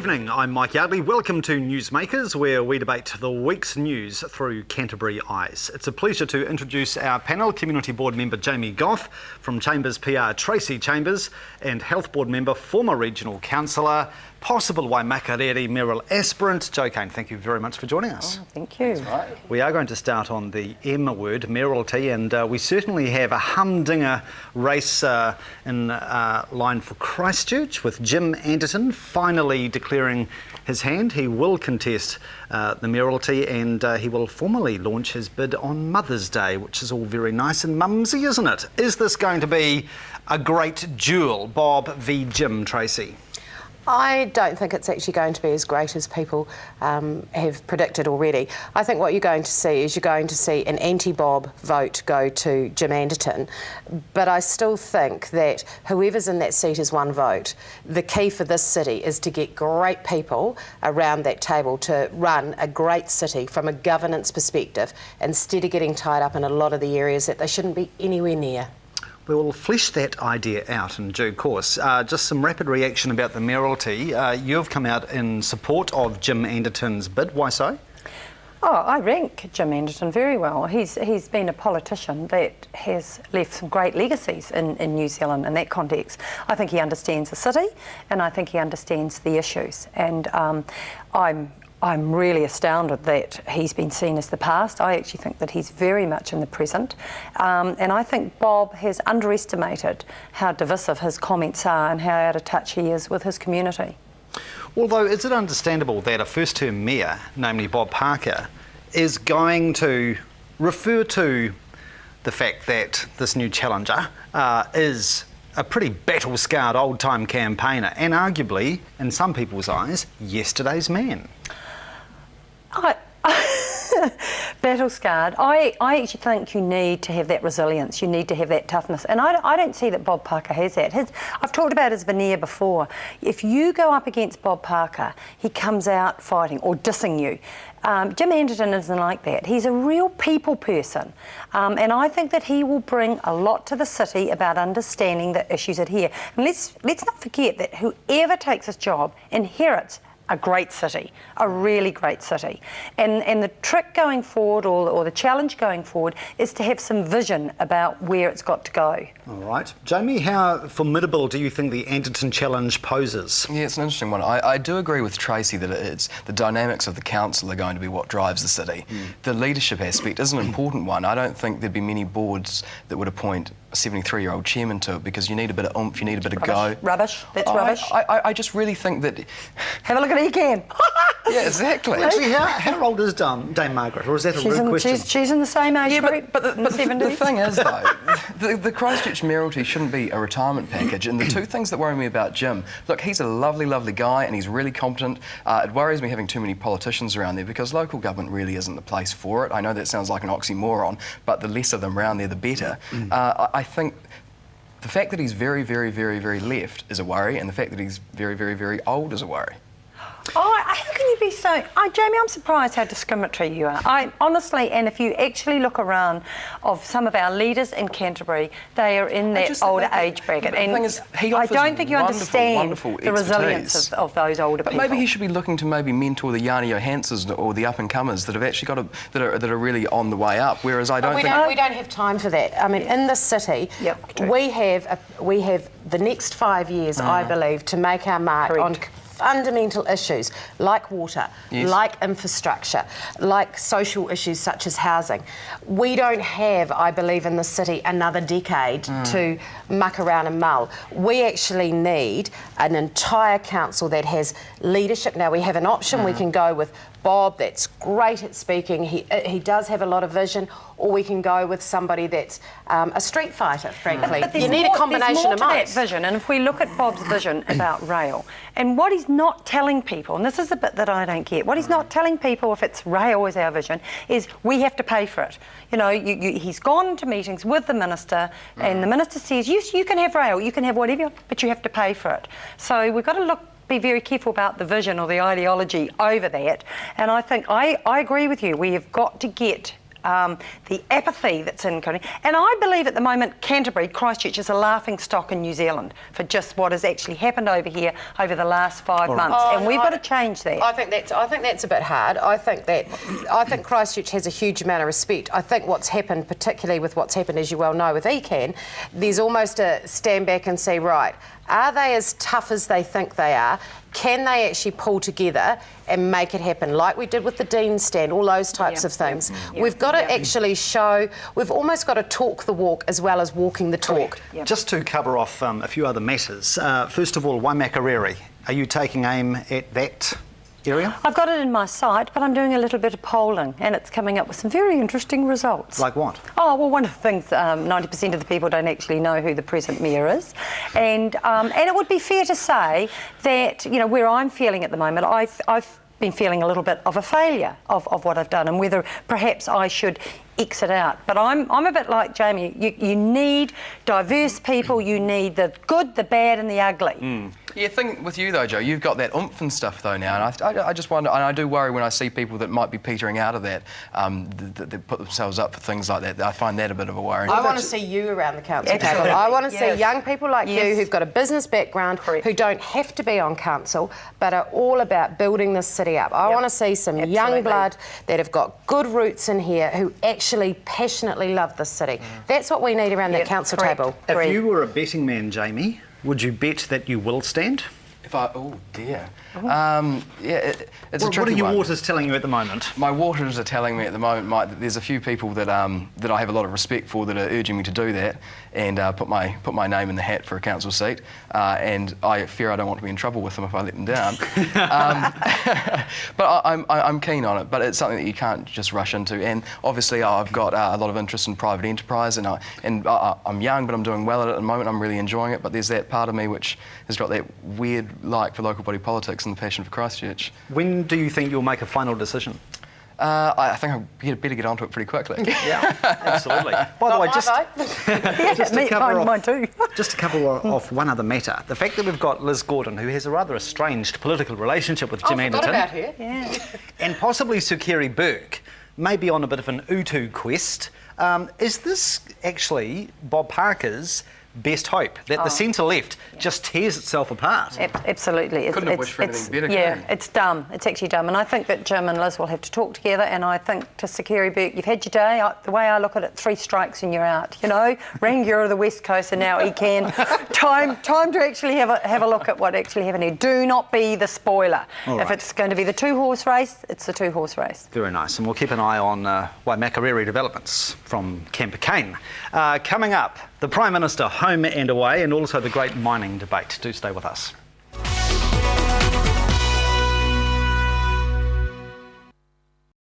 evening, I'm Mike Yardley. Welcome to NewsMakers, where we debate the week's news through Canterbury eyes. It's a pleasure to introduce our panel, Community Board member Jamie Gough, from Chambers PR Tracey Chambers, and Health Board member, former Regional Councillor, possible Waimakariri mayoral aspirant, Kane. Thank you very much for joining us. Oh, thank you. Right. We are going to start on the M word, mayoralty, and we certainly have a humdinger race in line for Christchurch, with Jim Anderton finally declaring his hand. He will contest the mayoralty, and he will formally launch his bid on Mother's Day, which is all very nice and mumsy, isn't it? Is this going to be a great duel, Bob v Jim, Tracey? I don't think it's actually going to be as great as people have predicted already. I think what you're going to see is an anti-Bob vote go to Jim Anderton, but I still think that whoever's in that seat is one vote. The key for this city is to get great people around that table to run a great city from a governance perspective, instead of getting tied up in a lot of the areas that they shouldn't be anywhere near. We will flesh that idea out in due course. Just some rapid reaction about the mayoralty. You've come out in support of Jim Anderton's bid. Why so? Oh, I rank Jim Anderton very well. He's been a politician that has left some great legacies in New Zealand in that context. I think he understands the city, and I think he understands the issues. And I'm really astounded that he's been seen as the past. I actually think that he's very much in the present. And I think Bob has underestimated how divisive his comments are and how out of touch he is with his community. Although, is it understandable that a first-term mayor, namely Bob Parker, is going to refer to the fact that this new challenger is a pretty battle-scarred old-time campaigner and arguably, in some people's eyes, yesterday's man? Battle-scarred. I actually think you need to have that resilience, you need to have that toughness, and I don't see that Bob Parker has that. I've talked about his veneer before. If you go up against Bob Parker, he comes out fighting or dissing you. Jim Anderton isn't like that. He's a real people person, and I think that he will bring a lot to the city about understanding the issues at here. And let's not forget that whoever takes this job inherits a great city, a really great city. And the trick going forward, or the challenge going forward, is to have some vision about where it's got to go. All right. Jamie, how formidable do you think the Anderton challenge poses? Yeah, it's an interesting one. I do agree with Tracey that it's the dynamics of the council are going to be what drives the city. The leadership aspect is an important one. I don't think there'd be many boards that would appoint a 73-year-old chairman to it, because you need a bit of oomph, you need a bit of go. Rubbish. That's rubbish. I just really think that... Have a look at it again. Yeah, exactly. Actually, how old is Dame Margaret, or is that a rude question? She's in the same age group. But the thing is, though, the Christchurch mayoralty shouldn't be a retirement package. And the two things that worry me about Jim, look, he's a lovely, lovely guy, and he's really competent. It worries me having too many politicians around there, because local government really isn't the place for it. I know that sounds like an oxymoron, but the less of them around there, the better. I think the fact that he's very, very, very, very left is a worry, and the fact that he's very, very, very old is a worry. Oh, how can you be so... Jamie, I'm surprised how discriminatory you are. I honestly, and if you actually look around of some of our leaders in Canterbury, they are in that older age bracket. And the thing is, I don't think you understand the resilience of those older people. But maybe he should be looking to maybe mentor the Jani Johanssons or the up-and-comers that have actually got that are really on the way up, whereas I don't think... We don't have time for that. I mean, in this city, we have the next 5 years, I believe, to make our mark on fundamental issues like water, like infrastructure, like social issues such as housing. We don't have, I believe, in the city another decade to muck around and mull. We actually need an entire council that has leadership. Now, we have an option. We can go with Bob, that's great at speaking. He does have a lot of vision. Or we can go with somebody that's a street fighter, frankly. You need a combination of that vision. And if we look at Bob's vision about rail, and what he's not telling people, and this is the bit that I don't get, what he's not telling people, if it's rail is our vision, is we have to pay for it. You know, he's gone to meetings with the minister, and the minister says, yes, you can have rail, you can have whatever, but you have to pay for it. So we've got to be very careful about the vision or the ideology over that. And I think I agree with you. We have got to get the apathy that's in Kane. And I believe at the moment Canterbury, Christchurch is a laughing stock in New Zealand for just what has actually happened over here over the last 5 months, and we've got to change that. I think that's a bit hard. I think Christchurch has a huge amount of respect. I think what's happened, particularly with what's happened, as you well know, with ECAN, there's almost a stand back and say, right, are they as tough as they think they are? Can they actually pull together and make it happen, like we did with the Dean stand, all those types of things? We've got to actually show, we've almost got to talk the walk as well as walking the talk. Just to cover off a few other matters, first of all, Waimakariri, are you taking aim at that area? I've got it in my sight, but I'm doing a little bit of polling, and it's coming up with some very interesting results. Like what? Oh, well, one of the things, 90% of the people don't actually know who the present mayor is. And it would be fair to say that, you know, where I'm feeling at the moment, I've been feeling a little bit of a failure of what I've done, and whether perhaps I should exit out. But I'm a bit like Jamie. You need diverse people. You need the good, the bad and the ugly. Yeah, thing with you though, Joe, you've got that oomph and stuff though now, and I just wonder, and I do worry when I see people that might be petering out of that, that put themselves up for things like that. I find that a bit of a worry. I want to see you around the council table. I want to see young people like you who've got a business background, who don't have to be on council, but are all about building this city up. I want to see some young blood that have got good roots in here, who actually passionately love this city. That's what we need around that council table. If you were a betting man, Jamie, would you bet that you will stand? Oh dear. Yeah, it's a tricky one. What are your waters telling you at the moment? My waters are telling me at the moment, Mike, that there's a few people that that I have a lot of respect for that are urging me to do that and put my name in the hat for a council seat. And I fear I don't want to be in trouble with them if I let them down. But I'm keen on it. But it's something that you can't just rush into. And obviously, I've got a lot of interest in private enterprise, and I'm young, but I'm doing well at it at the moment. I'm really enjoying it. But there's that part of me which has got that weird like for local body politics and the passion for Christchurch. When do you think you'll make a final decision? I think I better get onto it pretty quickly. Yeah, absolutely. By the way, just to cover off one other matter, the fact that we've got Liz Gordon, who has a rather estranged political relationship with Jim Anderton, about her. And possibly Sir Kerry Burke, maybe on a bit of an Utu quest. Is this actually Bob Parker's best hope, that the centre-left just tears itself apart? Absolutely. Couldn't have wished for anything better. Yeah, it's dumb. It's actually dumb. And I think that Jim and Liz will have to talk together, and I think to Sir Kerry Burke, you've had your day. The way I look at it, 3 strikes and you're out, you know? Rangiora of the West Coast and now ECAN. Time to actually have a look at what actually happened here. Do not be the spoiler. If it's going to be the 2-horse race, it's the 2-horse race. Very nice. And we'll keep an eye on Waimakariri developments from Camper Kane. Coming up, the Prime Minister home and away, and also the great mining debate. Do stay with us.